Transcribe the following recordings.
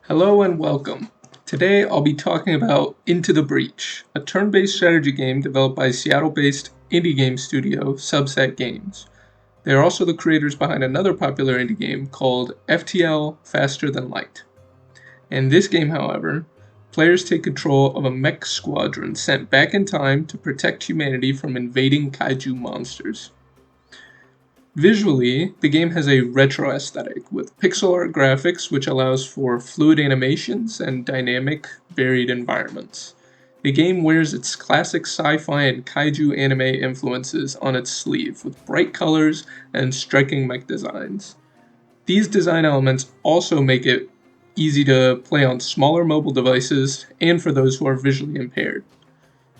Hello and welcome. Today I'll be talking about Into the Breach, a turn-based strategy game developed by Seattle-based indie game studio Subset Games. They are also the creators behind another popular indie game called FTL Faster Than Light. In this game, however, players take control of a mech squadron sent back in time to protect humanity from invading kaiju monsters. Visually, the game has a retro aesthetic with pixel art graphics which allows for fluid animations and dynamic, varied environments. The game wears its classic sci-fi and kaiju anime influences on its sleeve with bright colors and striking mech designs. These design elements also make it easy to play on smaller mobile devices and for those who are visually impaired.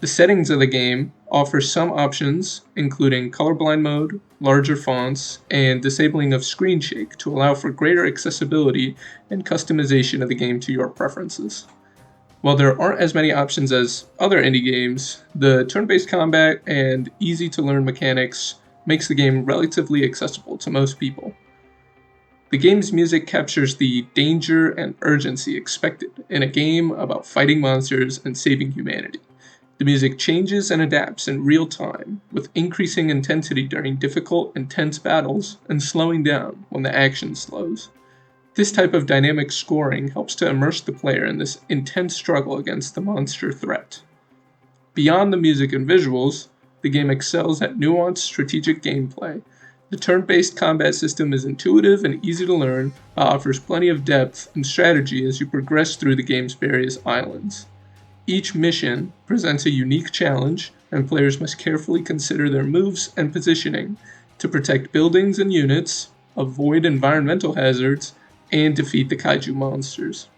The settings of the game offer some options, including colorblind mode, larger fonts, and disabling of screen shake to allow for greater accessibility and customization of the game to your preferences. While there aren't as many options as other indie games, the turn-based combat and easy-to-learn mechanics makes the game relatively accessible to most people. The game's music captures the danger and urgency expected in a game about fighting monsters and saving humanity. The music changes and adapts in real time, with increasing intensity during difficult, intense battles and slowing down when the action slows. This type of dynamic scoring helps to immerse the player in this intense struggle against the monster threat. Beyond the music and visuals, the game excels at nuanced strategic gameplay. The turn-based combat system is intuitive and easy to learn, but offers plenty of depth and strategy as you progress through the game's various islands. Each mission presents a unique challenge, and players must carefully consider their moves and positioning to protect buildings and units, avoid environmental hazards, and defeat the kaiju monsters.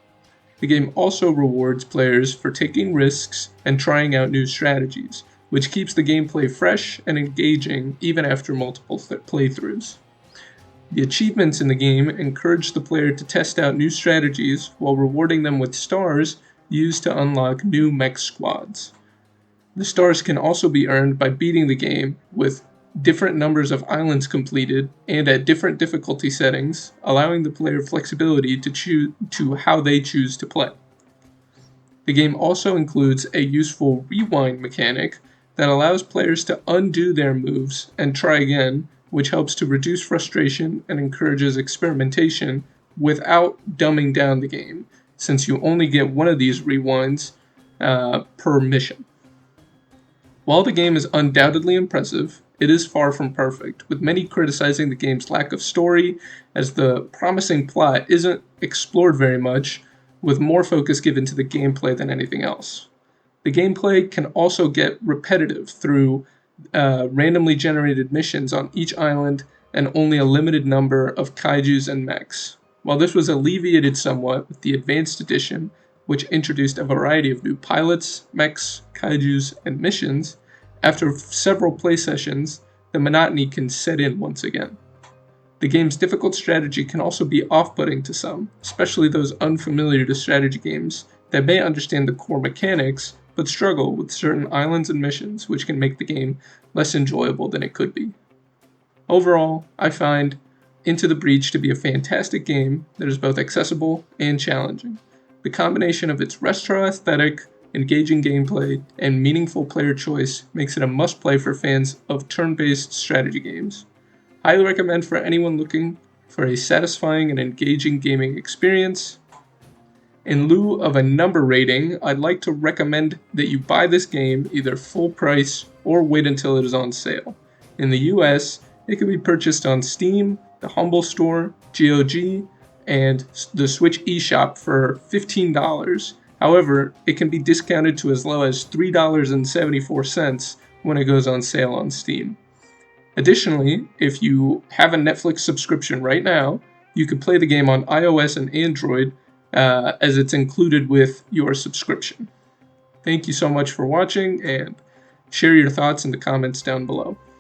The game also rewards players for taking risks and trying out new strategies, which keeps the gameplay fresh and engaging even after multiple playthroughs. The achievements in the game encourage the player to test out new strategies while rewarding them with stars used to unlock new mech squads. The stars can also be earned by beating the game with different numbers of islands completed and at different difficulty settings, allowing the player flexibility to how they choose to play. The game also includes a useful rewind mechanic that allows players to undo their moves and try again, which helps to reduce frustration and encourages experimentation without dumbing down the game, since you only get one of these rewinds per mission. While the game is undoubtedly impressive, it is far from perfect, with many criticizing the game's lack of story, as the promising plot isn't explored very much, with more focus given to the gameplay than anything else. The gameplay can also get repetitive through randomly generated missions on each island and only a limited number of kaijus and mechs. While this was alleviated somewhat with the Advanced Edition, which introduced a variety of new pilots, mechs, kaijus, and missions, after several play sessions, the monotony can set in once again. The game's difficult strategy can also be off-putting to some, especially those unfamiliar to strategy games that may understand the core mechanics but struggle with certain islands and missions, which can make the game less enjoyable than it could be. Overall, I find Into the Breach to be a fantastic game that is both accessible and challenging. The combination of its retro aesthetic, engaging gameplay, and meaningful player choice makes it a must-play for fans of turn-based strategy games. Highly recommend for anyone looking for a satisfying and engaging gaming experience. In lieu of a number rating, I'd like to recommend that you buy this game either full price or wait until it is on sale. In the US, it can be purchased on Steam, the Humble Store, GOG, and the Switch eShop for $15. However, it can be discounted to as low as $3.74 when it goes on sale on Steam. Additionally, if you have a Netflix subscription right now, you can play the game on iOS and Android as it's included with your subscription. Thank you so much for watching, and share your thoughts in the comments down below.